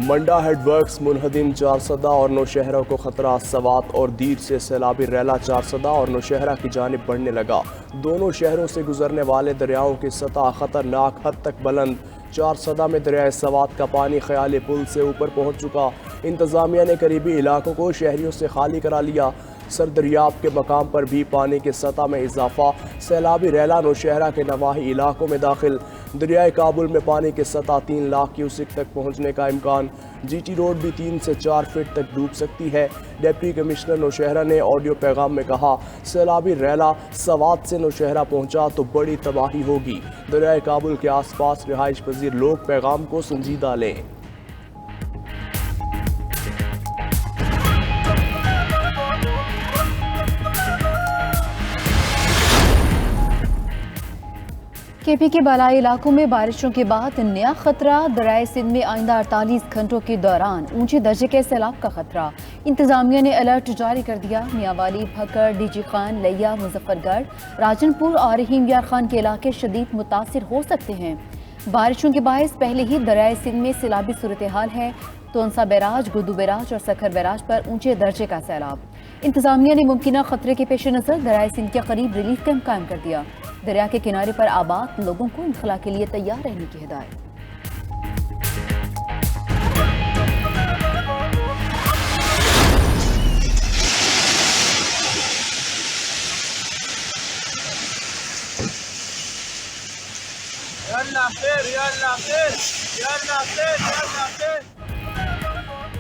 منڈا head works منہدم چارسدہ اور نوشہرہ کو خطرہ، سوات اور دیر سے سیلابی ریلا چارسدہ اور نوشہرہ کی جانب بڑھنے لگا۔ دونوں شہروں سے گزرنے والے دریاؤں کی سطح خطرناک حد تک بلند۔ چارسدہ میں دریائے سوات کا پانی خیالی پل سے اوپر پہنچ چکا۔ انتظامیہ نے قریبی علاقوں کو شہریوں سے خالی کرا لیا۔ سردریاب کے مقام پر بھی پانی کی سطح میں اضافہ۔ سیلابی ریلا نوشہرہ کے نواحی علاقوں میں داخل۔ دریائے کابل میں پانی کی سطح 3 لاکھ کیوسک تک پہنچنے کا امکان۔ جی ٹی روڈ بھی 3 سے 4 فٹ تک ڈوب سکتی ہے۔ ڈپٹی کمشنر نوشہرہ نے آڈیو پیغام میں کہا، سیلابی ریلا سوات سے نوشہرہ پہنچا تو بڑی تباہی ہوگی۔ دریائے کابل کے آس پاس رہائش پذیر لوگ پیغام کو سنجیدہ لیں۔ کے پی کے بالائی علاقوں میں بارشوں کے بعد نیا خطرہ۔ دریائے سندھ میں آئندہ 48 گھنٹوں کے دوران اونچے درجے کے سیلاب کا خطرہ۔ انتظامیہ نے الرٹ جاری کر دیا۔ میاوالی، بھکر، ڈی جی خان، لیا، مظفر گڑھ، راجن پور اور رحیم یار خان کے علاقے شدید متاثر ہو سکتے ہیں۔ بارشوں کے باعث پہلے ہی دریائے سندھ میں سیلابی صورتحال ہے۔ تونسا بیراج، گردو بیراج اور سکھر بیراج پر اونچے درجے کا سیلاب۔ انتظامیہ نے ممکنہ خطرے کے پیش نظر دریائے سندھ کے قریب ریلیف کیمپ قائم کر دیا۔ دریا کے کنارے پر آباد لوگوں کو انخلا کے لیے تیار رہنے کی ہدایت۔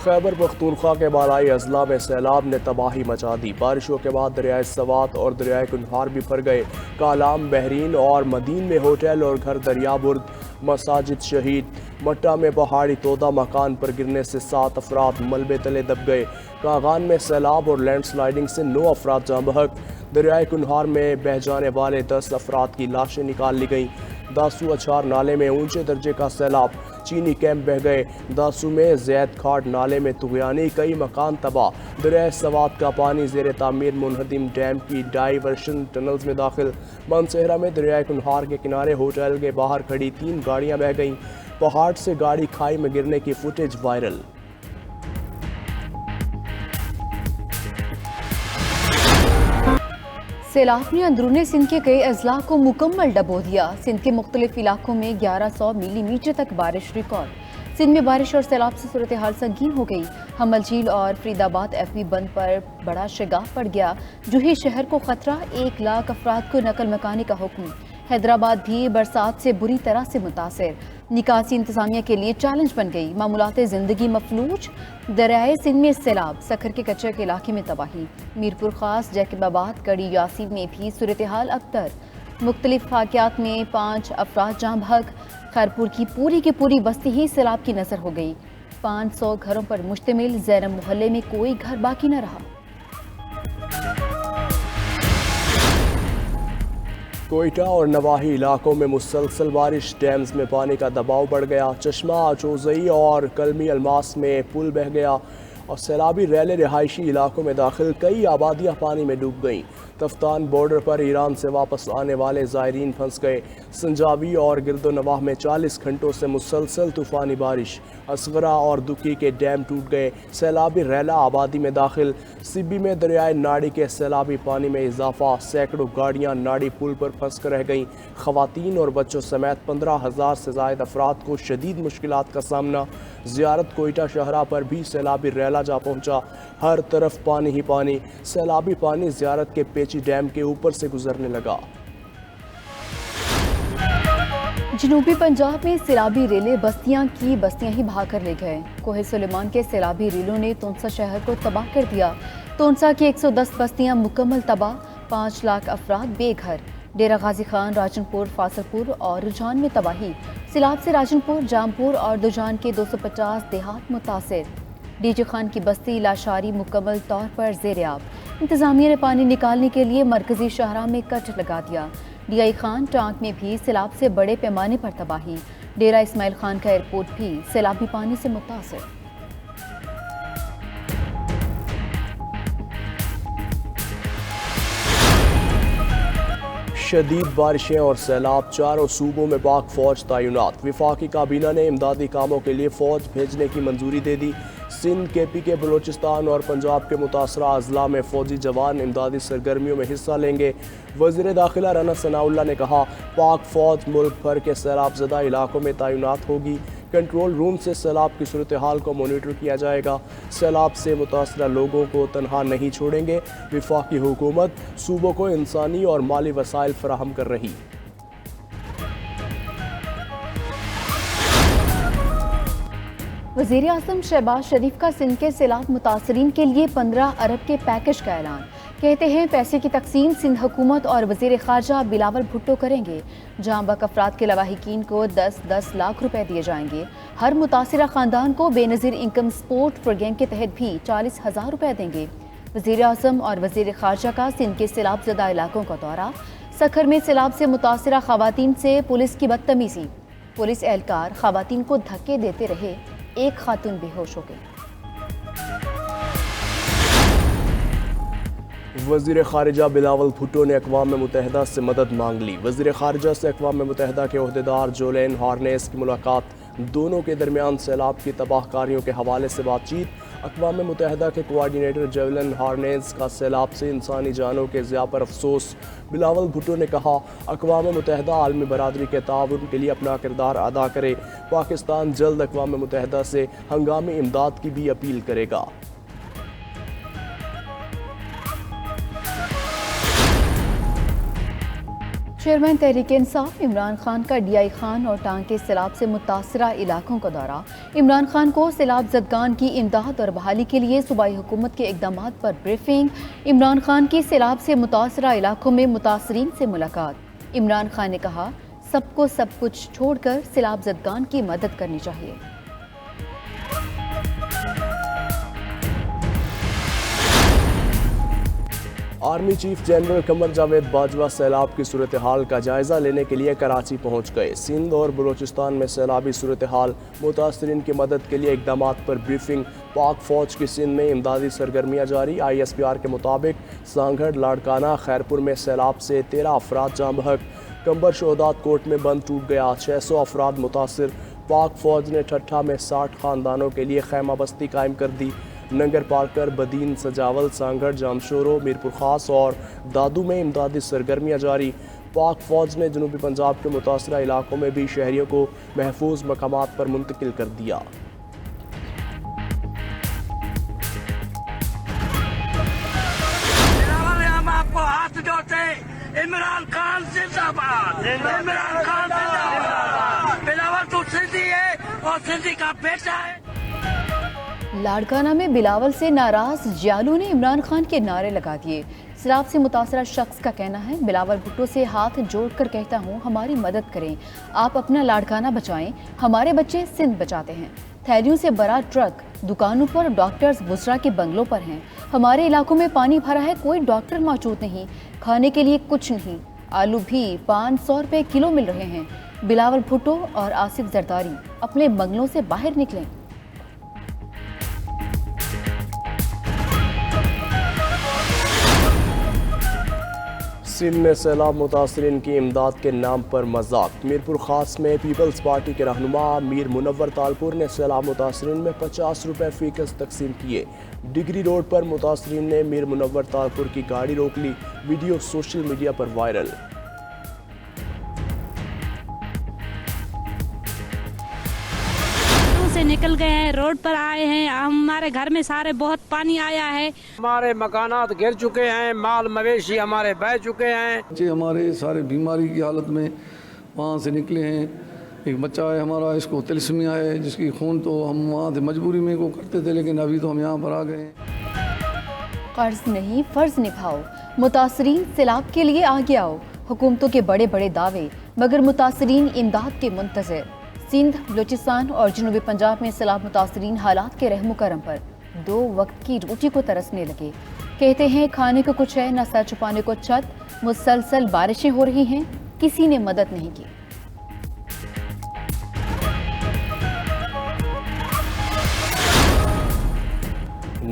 خیبر پختونخوا کے بالائی اضلاع میں سیلاب نے تباہی مچا دی۔ بارشوں کے بعد دریائے سوات اور دریائے کنہار بھی بھر گئے۔ کالام، بحرین اور مدین میں ہوٹل اور گھر دریا برد۔ مساجد شہید۔ مٹا میں پہاڑی تودہ مکان پر گرنے سے 7 افراد ملبے تلے دب گئے۔ کاغان میں سیلاب اور لینڈ سلائیڈنگ سے 9 افراد جاں بحق۔ دریائے کنہار میں بہہ جانے والے 10 افراد کی لاشیں نکال لی گئیں۔ داسو اچھار نالے میں اونچے درجے کا سیلاب۔ چینی کیمپ بہہ گئے۔ داسو میں زید کھاٹ نالے میں طغیانی، کئی مکان تباہ۔ دریائے سوات کا پانی زیر تعمیر منہدم ڈیم کی ڈائیورشن ٹنلز میں داخل۔ مانسہرہ میں دریائے کنہار کے کنارے ہوٹل کے باہر کھڑی 3 گاڑیاں بہہ گئیں۔ پہاڑ سے گاڑی کھائی میں گرنے کی فوٹیج وائرل۔ سیلاب نے اندرون سندھ کے کئی اضلاع کو مکمل ڈبو دیا۔ سندھ کے مختلف علاقوں میں 1100 ملی میٹر تک بارش ریکارڈ۔ سندھ میں بارش اور سیلاب سے صورتحال سنگین ہو گئی۔ حمل جھیل اور فرید آباد ایف بی بند پر بڑا شگاف پڑ گیا۔ جوہی شہر کو خطرہ، 1 لاکھ افراد کو نقل مکانی کا حکم۔ حیدرآباد بھی برسات سے بری طرح سے متاثر۔ نکاسی انتظامیہ کے لیے چیلنج بن گئی۔ معمولات زندگی مفلوج۔ دریائے سندھ میں سیلاب، سکھر کے کچے کے علاقے میں تباہی۔ میرپور خاص، جیکب آباد، کڑی یاسین میں بھی صورتحال ابتر۔ مختلف واقعات میں 5 افراد جاں بحق۔ خیرپور کی پوری بستی ہی سیلاب کی نظر ہو گئی۔ 500 گھروں پر مشتمل زینب محلے میں کوئی گھر باقی نہ رہا۔ کوئٹہ اور نواحی علاقوں میں مسلسل بارش، ڈیمز میں پانی کا دباؤ بڑھ گیا۔ چشمہ، چوزئی اور کلمی الماس میں پل بہہ گیا اور سیلابی ریلے رہائشی علاقوں میں داخل، کئی آبادیاں پانی میں ڈوب گئیں۔ تفتان بارڈر پر ایران سے واپس آنے والے زائرین پھنس گئے۔ سنجاوی اور گرد و نواح میں 40 گھنٹوں سے مسلسل طوفانی بارش۔ اصغرہ اور دکی کے ڈیم ٹوٹ گئے۔ سیلابی ریلا آبادی میں داخل۔ سبی میں دریائے ناڑی کے سیلابی پانی میں اضافہ، سینکڑوں گاڑیاں ناڑی پل پر پھنس کر رہ گئیں۔ خواتین اور بچوں سمیت 15,000 سے زائد افراد کو شدید مشکلات کا سامنا۔ زیارت کوئٹہ شاہراہ پر بھی سیلابی ریلا جا پہنچا۔ ہر طرف پانی ہی پانی۔ سیلابی پانی زیارت کے پیچی ڈیم کے اوپر سے گزرنے لگا۔ جنوبی پنجاب میں سیلابی ریلے بستیاں ہی بہا کر لے گئے۔ کوہ سلیمان کے سیلابی ریلوں نے تونسا شہر کو تباہ کر دیا۔ تونسا کی 110 بستیاں مکمل تباہ، 5 لاکھ افراد بے گھر۔ ڈیرہ غازی خان، راجن پور، فاصل پور اور رجحان میں تباہی۔ سیلاب سے راجن پور، جامپور اور دجان کے 250 دیہات متاثر۔ ڈی جی خان کی بستی لاشاری مکمل طور پر زیر آب۔ انتظامیہ نے پانی نکالنے کے لیے مرکزی شاہراہ میں کٹ لگا دیا۔ ڈی آئی خان ٹانک میں بھی سیلاب سے بڑے پیمانے پر تباہی۔ ڈیرہ اسماعیل خان کا ایئرپورٹ بھی سیلابی پانی سے متاثر۔ شدید بارشیں اور سیلاب، چاروں صوبوں میں پاک فوج تعینات۔ وفاقی کابینہ نے امدادی کاموں کے لیے فوج بھیجنے کی منظوری دے دی۔ سندھ، کے پی کے، بلوچستان اور پنجاب کے متاثرہ اضلاع میں فوجی جوان امدادی سرگرمیوں میں حصہ لیں گے۔ وزیر داخلہ رانا ثناء اللہ نے کہا، پاک فوج ملک بھر کے سیلاب زدہ علاقوں میں تعینات ہوگی۔ کنٹرول روم سے سیلاب کی صورتحال کو مانیٹر کیا جائے گا۔ سیلاب سے متاثرہ لوگوں کو تنہا نہیں چھوڑیں گے۔ وفاقی حکومت صوبوں کو انسانی اور مالی وسائل فراہم کر رہی۔ وزیر اعظم شہباز شریف کا سندھ کے سیلاب متاثرین کے لیے 15 ارب کے پیکج کا اعلان۔ کہتے ہیں پیسے کی تقسیم سندھ حکومت اور وزیر خارجہ بلاول بھٹو کریں گے۔ جہاں بک افراد کے لواحقین کو 10 لاکھ روپے دیے جائیں گے۔ ہر متاثرہ خاندان کو بے نظیر انکم سپورٹ پروگرام کے تحت بھی 40,000 روپے دیں گے۔ وزیر اعظم اور وزیر خارجہ کا سندھ کے سیلاب زدہ علاقوں کا دورہ۔ سکھر میں سیلاب سے متاثرہ خواتین سے پولیس کی بدتمیزی۔ پولیس اہلکار خواتین کو دھکے دیتے رہے، ایک خاتون بے ہوش ہو گئی۔ وزیر خارجہ بلاول بھٹو نے اقوام متحدہ سے مدد مانگ لی۔ وزیر خارجہ سے اقوام متحدہ کے عہدیدار جولین ہارنیس کی ملاقات۔ دونوں کے درمیان سیلاب کی تباہ کاریوں کے حوالے سے بات چیت۔ اقوام متحدہ کے کوآرڈینیٹر جولین ہارنیس کا سیلاب سے انسانی جانوں کے ضیاع پر افسوس۔ بلاول بھٹو نے کہا، اقوام متحدہ عالمی برادری کے تعاون کے لیے اپنا کردار ادا کرے۔ پاکستان جلد اقوام متحدہ سے ہنگامی امداد کی بھی اپیل کرے گا۔ چیئرمین تحریک انصاف عمران خان کا ڈی آئی خان اور ٹانگ کے سیلاب سے متاثرہ علاقوں کا دورہ۔ عمران خان کو سیلاب زدگان کی امداد اور بحالی کے لیے صوبائی حکومت کے اقدامات پر بریفنگ۔ عمران خان کی سیلاب سے متاثرہ علاقوں میں متاثرین سے ملاقات۔ عمران خان نے کہا، سب کو سب کچھ چھوڑ کر سیلاب زدگان کی مدد کرنی چاہیے۔ Army chief general Qamar Javed Bajwa سیلاب کی صورتحال کا جائزہ لینے کے لیے کراچی پہنچ گئے۔ سندھ اور بلوچستان میں سیلابی صورتحال، متاثرین کی مدد کے لیے اقدامات پر بریفنگ۔ پاک فوج کی سندھ میں امدادی سرگرمیاں جاری۔ آئی ایس پی آر کے مطابق سانگھڑ، لاڑکانہ، خیرپور میں سیلاب سے 13 افراد جاں بحق۔ کمبر شہداد کوٹ میں بند ٹوٹ گیا، 600 افراد متاثر۔ پاک فوج نے ٹھٹھہ میں 60 خاندانوں کے لیے خیمہ بستی قائم کر دی۔ ننگر پارکر، بدین، سجاول، سانگھڑ، جامشورو، میرپور خاص اور دادو میں امدادی سرگرمیاں جاری۔ پاک فوج نے جنوبی پنجاب کے متاثرہ علاقوں میں بھی شہریوں کو محفوظ مقامات پر منتقل کر دیا۔ ہم آپ کو ہاتھ جوڑتے عمران خان زندہ باد، عمران خان زندہ باد۔ بلاول تو سندھی ہے اور سندھی کا بیٹا ہے۔ لاڑکانہ میں بلاول سے ناراض جیالو نے عمران خان کے نعرے لگا دیے۔ سیلاب سے متاثرہ شخص کا کہنا ہے، بلاول بھٹو سے ہاتھ جوڑ کر کہتا ہوں، ہماری مدد کریں، آپ اپنا لاڑکانہ بچائیں، ہمارے بچے سندھ بچاتے ہیں۔ تھیلیوں سے بڑا ٹرک دکانوں پر، ڈاکٹرز وزراء کے بنگلوں پر ہیں۔ ہمارے علاقوں میں پانی بھرا ہے، کوئی ڈاکٹر موجود نہیں، کھانے کے لیے کچھ نہیں، آلو بھی 500 روپے کلو مل رہے ہیں۔ بلاول بھٹو اور آصف زرداری اپنے بنگلوں سے باہر نکلیں۔ سندھ میں سیلاب متاثرین کی امداد کے نام پر مذاق۔ میرپور خاص میں پیپلز پارٹی کے رہنما میر منور تالپور نے سیلاب متاثرین میں 50 روپے فی کس تقسیم کیے۔ ڈگری روڈ پر متاثرین نے میر منور تالپور کی گاڑی روک لی، ویڈیو سوشل میڈیا پر وائرل۔ سے نکل گئے ہیں، روڈ پر آئے ہیں، ہمارے گھر میں سارے بہت پانی آیا ہے، ہمارے مکانات گر چکے ہیں، مال مویشی ہمارے بہہ چکے ہیں۔ بچے ہمارے سارے بیماری کی حالت میں وہاں سے نکلے ہیں۔ ایک بچہ ہے ہمارا، اس کو تلسمیا ہے، جس کی خون تو ہم وہاں سے مجبوری میں کو کرتے تھے، لیکن ابھی تو ہم یہاں پر آ گئے ہیں۔ قرض نہیں، فرض نبھاؤ، متاثرین سیلاب کے لیے آگے آؤ۔ حکومتوں کے بڑے بڑے دعوے مگر متاثرین امداد کے منتظر۔ سندھ، بلوچستان اور جنوبی پنجاب میں سیلاب متاثرین حالات کے رحم و کرم پر 2 وقت کی روٹی کو ترسنے لگے۔ کہتے ہیں کھانے کو کچھ ہے، نہ سر چھپانے کو چھت، مسلسل بارشیں ہو رہی ہیں، کسی نے مدد نہیں کی۔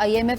IMF